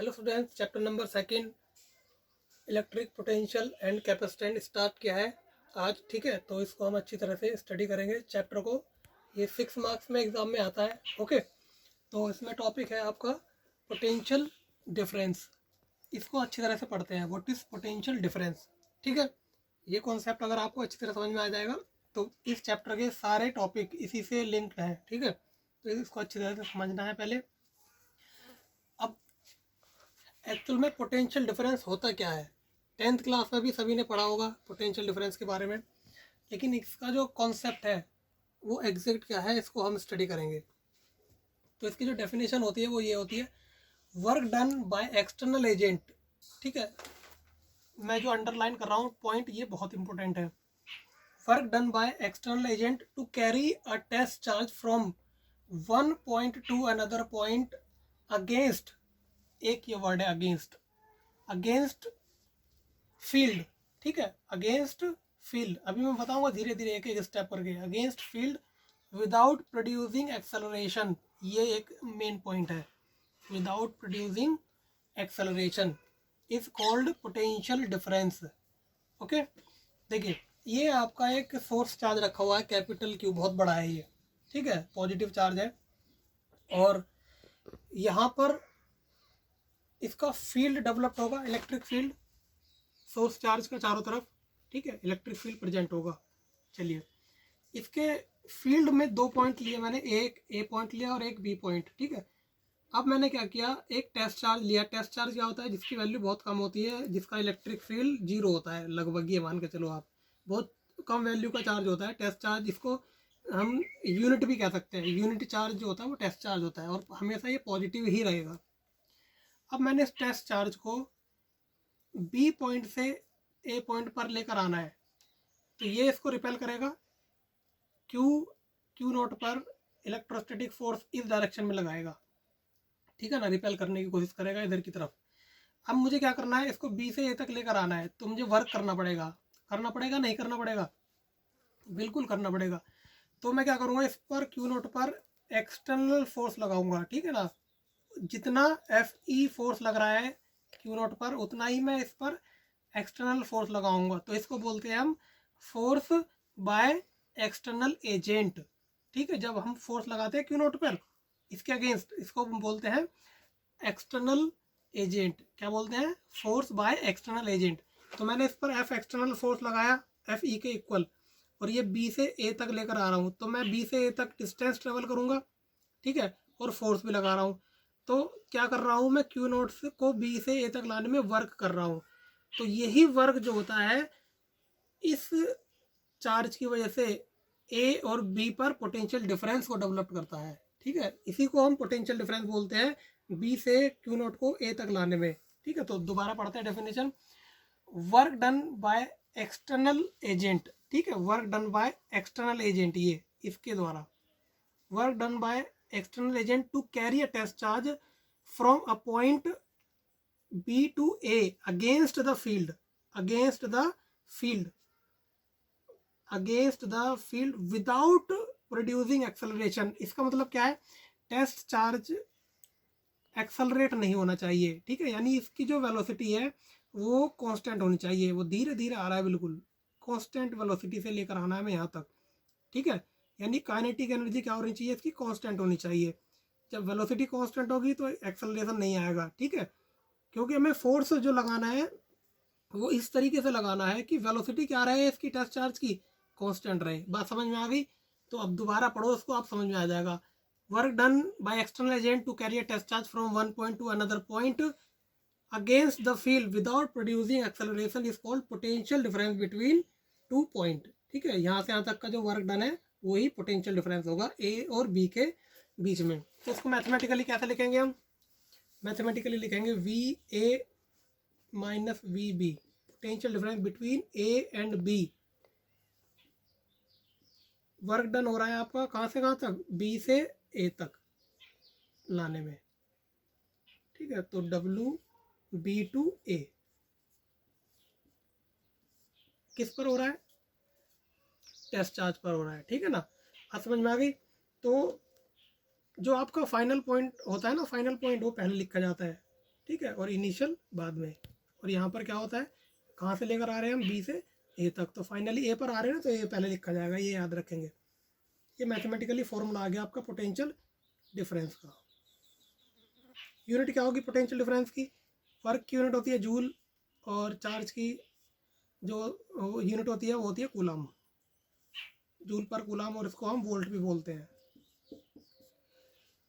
Hello students, chapter number second electric potential and capacitance start किया है आज। ठीक है, तो इसको हम अच्छी तरह से स्टडी करेंगे चैप्टर को। ये 6 मार्क्स में एग्जाम में आता है। ओके, तो इसमें टॉपिक है आपका पोटेंशियल डिफरेंस। इसको अच्छी तरह से पढ़ते हैं, व्हाट इज पोटेंशियल डिफरेंस। ठीक है, ये कॉन्सेप्ट अगर आपको अच्छी तरह समझ में आ जाएगा तो इस चैप्टर के सारे टॉपिक इसी से लिंक्ड हैं। ठीक है, तो इसको अच्छी तरह से समझना है पहले। अब एक्चुअल में पोटेंशियल डिफरेंस होता क्या है, 10th क्लास में भी सभी ने पढ़ा होगा पोटेंशियल डिफरेंस के बारे में, लेकिन इसका जो कॉन्सेप्ट है वो एग्जैक्ट क्या है इसको हम स्टडी करेंगे। तो इसकी जो डेफिनेशन होती है वो ये होती है, work done by external agent. ठीक है, मैं जो अंडरलाइन कर रहा हूँ पॉइंट ये बहुत इंपॉर्टेंट है। Work done by external agent to carry a test charge from one point to another point against, एक ये वर्ड है अगेंस्ट, अगेंस्ट फील्ड। ठीक है, अगेंस्ट फील्ड, अभी मैं बताऊंगा धीरे धीरे एक एक स्टेप करके। Against field without producing acceleration, ये एक मेन पॉइंट है। Without producing acceleration is called potential difference. Okay, देखिए ये आपका एक फोर्स चार्ज रखा हुआ है, कैपिटल क्यू, बहुत बड़ा है ये। ठीक है, पॉजिटिव चार्ज है, और यहाँ पर इसका फील्ड डेवलप होगा, इलेक्ट्रिक फील्ड, सोर्स चार्ज का चारों तरफ। ठीक है, इलेक्ट्रिक फील्ड प्रेजेंट होगा। चलिए, इसके फील्ड में दो पॉइंट लिए मैंने, एक ए पॉइंट लिया और एक बी पॉइंट। ठीक है, अब मैंने क्या किया, एक टेस्ट चार्ज लिया। टेस्ट चार्ज क्या होता है, जिसकी वैल्यू बहुत कम होती है, जिसका इलेक्ट्रिक फील्ड जीरो होता है लगभग, ये मान के चलो आप, बहुत कम वैल्यू का चार्ज होता है टेस्ट चार्ज। इसको हम यूनिट भी कह सकते हैं, यूनिट चार्ज जो होता है वो टेस्ट चार्ज होता है, और हमेशा ये पॉजिटिव ही रहेगा। अब मैंने इस टेस्ट चार्ज को बी पॉइंट से ए पॉइंट पर लेकर आना है, तो ये इसको रिपेल करेगा, क्यू नोट पर इलेक्ट्रोस्टैटिक फोर्स इस डायरेक्शन में लगाएगा। ठीक है ना, रिपेल करने की कोशिश करेगा इधर की तरफ। अब मुझे क्या करना है, इसको बी से ए तक लेकर आना है, तो मुझे वर्क करना पड़ेगा। करना पड़ेगा, नहीं करना पड़ेगा, बिल्कुल करना पड़ेगा। तो मैं क्या करूँगा, इस पर क्यू नोट पर एक्सटर्नल फोर्स लगाऊंगा। ठीक है ना, जितना एफ ई फोर्स लग रहा है क्यू नोट पर, उतना ही मैं इस पर एक्सटर्नल फोर्स लगाऊंगा। तो इसको बोलते हैं हम फोर्स बाय एक्सटर्नल एजेंट। ठीक है, जब हम फोर्स लगाते हैं क्यू नोट पर इसके अगेंस्ट, इसको हम बोलते हैं एक्सटर्नल एजेंट। क्या बोलते हैं, फोर्स बाय एक्सटर्नल एजेंट। तो मैंने इस पर एफ एक्सटर्नल फोर्स लगाया, एफ ई के इक्वल, और ये बी से ए तक लेकर आ रहा हूँ, तो मैं बी से ए तक डिस्टेंस ट्रेवल करूँगा। ठीक है, और फोर्स भी लगा रहा हूँ। तो क्या कर रहा हूँ, मैं क्यू नोट को बी से ए तक लाने में वर्क कर रहा हूँ। तो यही वर्क जो होता है इस चार्ज की वजह से ए और बी पर पोटेंशियल डिफरेंस को डेवलप करता है। ठीक है, इसी को हम पोटेंशियल डिफरेंस बोलते हैं, बी से क्यू नोट को ए तक लाने में। ठीक है, तो दोबारा पढ़ते हैं definition. Work done by external agent. ठीक है, work done by external agent, ये इसके द्वारा work done by external agent to carry a test charge from a point B to A against the field, against the field, against the field without producing acceleration. इसका मतलब क्या है, test charge accelerate नहीं होना चाहिए। ठीक है, यानी इसकी जो वेलोसिटी है वो कांस्टेंट होनी चाहिए, वो धीरे धीरे आ रहा है, बिल्कुल कांस्टेंट वेलोसिटी से लेकर आना है हमें यहाँ तक। ठीक है, यानी काइनेटिक एनर्जी क्या होनी चाहिए, इसकी कांस्टेंट होनी चाहिए। जब वेलोसिटी कांस्टेंट होगी तो एक्सेलरेशन नहीं आएगा। ठीक है, क्योंकि हमें फोर्स जो लगाना है वो इस तरीके से लगाना है कि वेलोसिटी क्या रहे इसकी, टेस्ट चार्ज की, कांस्टेंट रहे। बात समझ में आ गई? तो अब दोबारा पढ़ो उसको, आप समझ में आ जाएगा। Work done by external agent to carry a test charge from one point to another point against the field without producing acceleration is called potential difference between two point. ठीक है, यहाँ से यहाँ तक का जो वर्क डन है वही पोटेंशियल डिफरेंस होगा ए और बी के बीच में। तो इसको मैथमेटिकली कैसे लिखेंगे हम, मैथमेटिकली लिखेंगे V A minus V B, potential difference between A and B. Work done हो रहा है आपका कहाँ से कहाँ तक, बी से ए तक लाने में। ठीक है, तो डब्ल्यू बी टू ए किस पर हो रहा है, टेस्ट चार्ज पर हो रहा है। ठीक है ना, बात समझ में आ गई? तो जो आपका फाइनल पॉइंट होता है ना, फाइनल पॉइंट वो पहले लिखा जाता है। ठीक है, और इनिशियल बाद में। और यहाँ पर क्या होता है, कहाँ से लेकर आ रहे हैं हम, बी से ए तक, तो फाइनली ए पर आ रहे हैं ना, तो ये पहले लिखा जाएगा, ये याद रखेंगे। ये मैथमेटिकली फॉर्मूला आ गया आपका पोटेंशियल डिफरेंस का। यूनिट क्या होगी पोटेंशियल डिफरेंस की, वर्क की यूनिट होती है जूल, और चार्ज की जो यूनिट होती है वो होती है कूलम, जूल पर कूलम, और इसको हम वोल्ट भी बोलते हैं।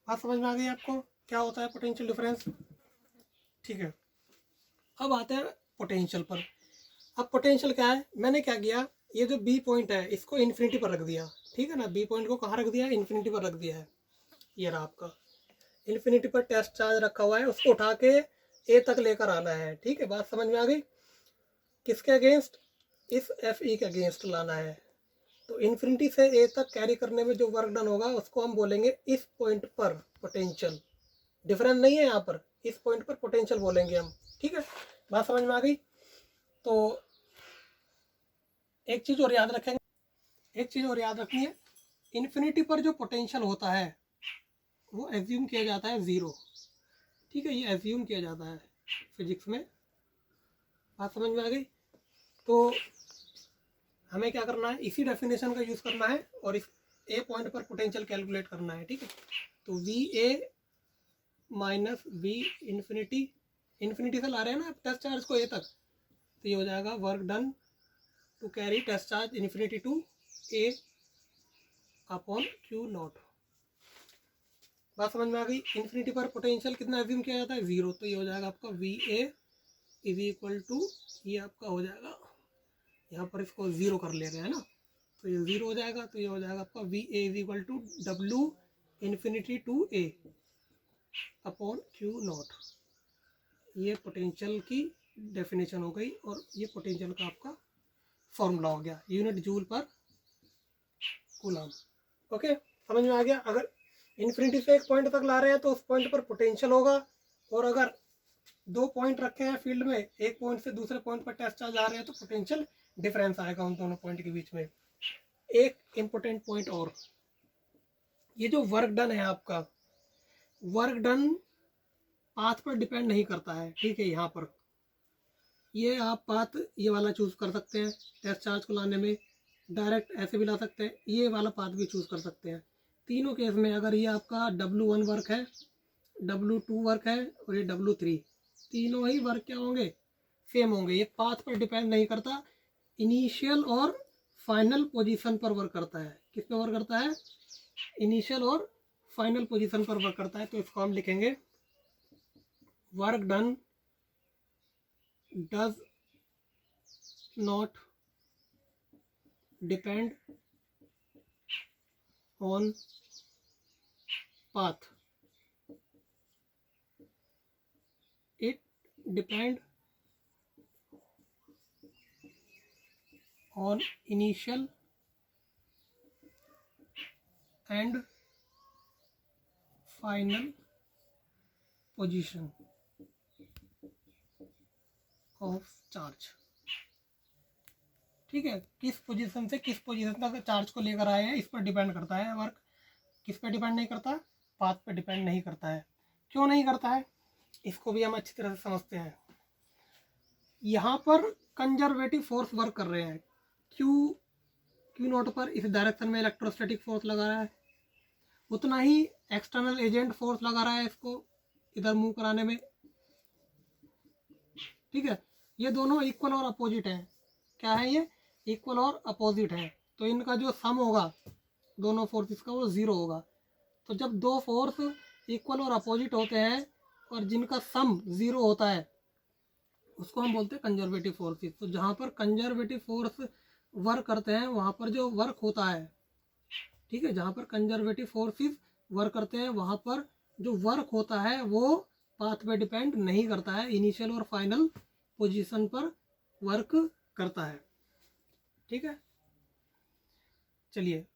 बात समझ में आ गई आपको क्या होता है पोटेंशियल डिफरेंस? ठीक है, अब आते हैं पोटेंशियल पर। अब पोटेंशियल क्या है, मैंने क्या किया, ये जो बी पॉइंट है इसको इन्फिनिटी पर रख दिया, ठीक है ना, बी पॉइंट को कहाँ रख दिया, इन्फिनिटी पर रख दिया है। ये रहा आपका इन्फिनिटी पर टेस्ट चार्ज रखा हुआ है, उसको उठा के ए तक लेकर आना है। ठीक है, बात समझ में आ गई? किसके अगेंस्ट, इस एफ ई के अगेंस्ट लाना है। तो इन्फिनिटी से ए तक कैरी करने में जो वर्क डन होगा उसको हम बोलेंगे इस पॉइंट पर पोटेंशियल। डिफरेंस नहीं है यहाँ पर, इस पॉइंट पर पोटेंशियल बोलेंगे हम। ठीक है, बात समझ में आ गई? तो एक चीज़ और याद रखेंगे, एक चीज़ और याद रखनी है, इन्फिनिटी पर जो पोटेंशियल होता है वो एज्यूम किया जाता है ज़ीरो। ठीक है, ये एज्यूम किया जाता है फिजिक्स में। बात समझ में आ गई? तो हमें क्या करना है, इसी डेफिनेशन का यूज़ करना है और इस ए पॉइंट पर पोटेंशियल कैलकुलेट करना है। ठीक है, तो we A minus we infinity, infinity से ला रहे हैं ना टेस्ट चार्ज को ए तक, तो ये हो जाएगा work done to carry test charge infinity to A upon Q naught. बात समझ में आ गई? इन्फिनिटी पर पोटेंशियल कितना एज्यूम किया जाता है, ज़ीरो, तो ये हो जाएगा आपका V A is equal to, ये आपका हो जाएगा, यहाँ पर इसको ज़ीरो कर ले रहे हैं ना, तो ये ज़ीरो हो जाएगा, तो ये हो जाएगा आपका V A is equal to W infinity to A upon Q naught. ये पोटेंशियल की डेफिनेशन हो गई और ये पोटेंशियल का आपका फॉर्मूला हो गया, यूनिट जूल पर कूलम। ओके, समझ में आ गया? अगर इन्फिनिटी से एक पॉइंट तक ला रहे हैं तो उस पॉइंट पर पोटेंशियल होगा, और अगर दो पॉइंट रखे हैं फील्ड में, एक पॉइंट से दूसरे पॉइंट पर टेस्ट चार्ज आ रहे हैं तो पोटेंशियल डिफरेंस आएगा उन दोनों पॉइंट के बीच में। एक इम्पोर्टेंट पॉइंट और, ये जो वर्क डन है आपका, वर्क डन पाथ पर डिपेंड नहीं करता है। ठीक है, यहाँ पर ये आप पाथ ये वाला चूज कर सकते हैं टेस्ट चार्ज को लाने में, डायरेक्ट ऐसे भी ला सकते हैं, ये वाला पाथ भी चूज कर सकते हैं। तीनों केस में अगर ये आपका W1 वर्क है, W2 वर्क है और ये W3, तीनों ही वर्क क्या होंगे, सेम होंगे। ये पाथ पर डिपेंड नहीं करता, इनिशियल और फाइनल पोजीशन पर वर्क करता है। किस पे वर्क करता है, इनिशियल और फाइनल पोजीशन पर वर्क करता है। तो इसको हम लिखेंगे work done does not depend on path, it depend on initial and final position of charge। ठीक है, किस पोजीशन से किस पोजीशन तक चार्ज को लेकर आए हैं इस पर डिपेंड करता है वर्क। किस पे डिपेंड नहीं करता, पाथ पे डिपेंड नहीं करता है। क्यों नहीं करता है, इसको भी हम अच्छी तरह से समझते हैं। यहाँ पर कंजर्वेटिव फोर्स वर्क कर रहे हैं, क्यू नोट पर इस डायरेक्शन में इलेक्ट्रोस्टैटिक फोर्स लगा रहा है, उतना ही एक्सटर्नल एजेंट फोर्स लगा रहा है इसको इधर मूव कराने में। ठीक है, ये दोनों इक्वल और अपोजिट हैं। क्या है ये, इक्वल और अपोजिट है, तो इनका जो सम होगा दोनों फोर्सेस का वो ज़ीरो होगा। तो जब दो फोर्स इक्वल और अपोजिट होते हैं और जिनका सम ज़ीरो होता है उसको हम बोलते हैं कंजर्वेटिव फोर्सेस। तो जहाँ पर कंजर्वेटिव फोर्स वर्क करते हैं वहाँ पर जो वर्क होता है, ठीक है, जहाँ पर कंजर्वेटिव फोर्सेस वर्क करते हैं वहाँ पर जो वर्क होता है वो पाथ पे डिपेंड नहीं करता है, इनिशियल और फाइनल पोजीशन पर वर्क करता है। ठीक है, चलिए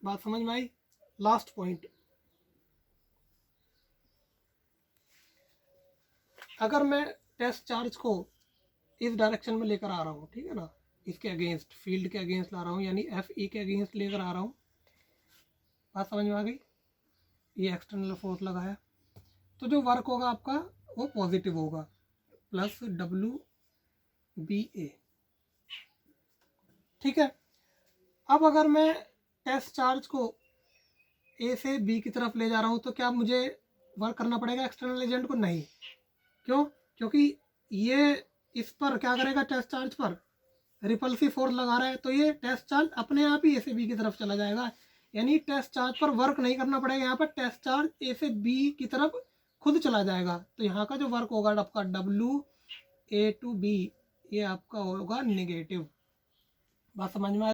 बात समझ में आई। लास्ट पॉइंट, अगर मैं टेस्ट चार्ज को इस डायरेक्शन में लेकर आ रहा हूँ, ठीक है ना, इसके अगेंस्ट, फील्ड के अगेंस्ट ला रहा हूँ, यानी एफ ई के अगेंस्ट लेकर आ रहा हूँ। बात समझ में आ गई? ये एक्सटर्नल फोर्स लगा है, तो जो वर्क होगा आपका वो पॉजिटिव होगा, प्लस WBA। ठीक है। अब अगर मैं टेस्ट चार्ज को ए से बी की तरफ ले जा रहा हूँ तो क्या मुझे वर्क करना पड़ेगा एक्सटर्नल एजेंट को? नहीं। क्यों? क्योंकि ये इस पर क्या करेगा, टेस्ट चार्ज पर रिपल्सिव फोर्स लगा रहा है, तो ये टेस्ट चार्ज अपने आप ही ए से बी की तरफ चला जाएगा, यानी टेस्ट चार्ज पर वर्क नहीं करना पड़ेगा। यहाँ पर टेस्ट चार्ज ए से बी की तरफ खुद चला जाएगा, तो यहाँ का जो वर्क होगा आपका WA to B, ये आपका होगा नेगेटिव। बात समझ में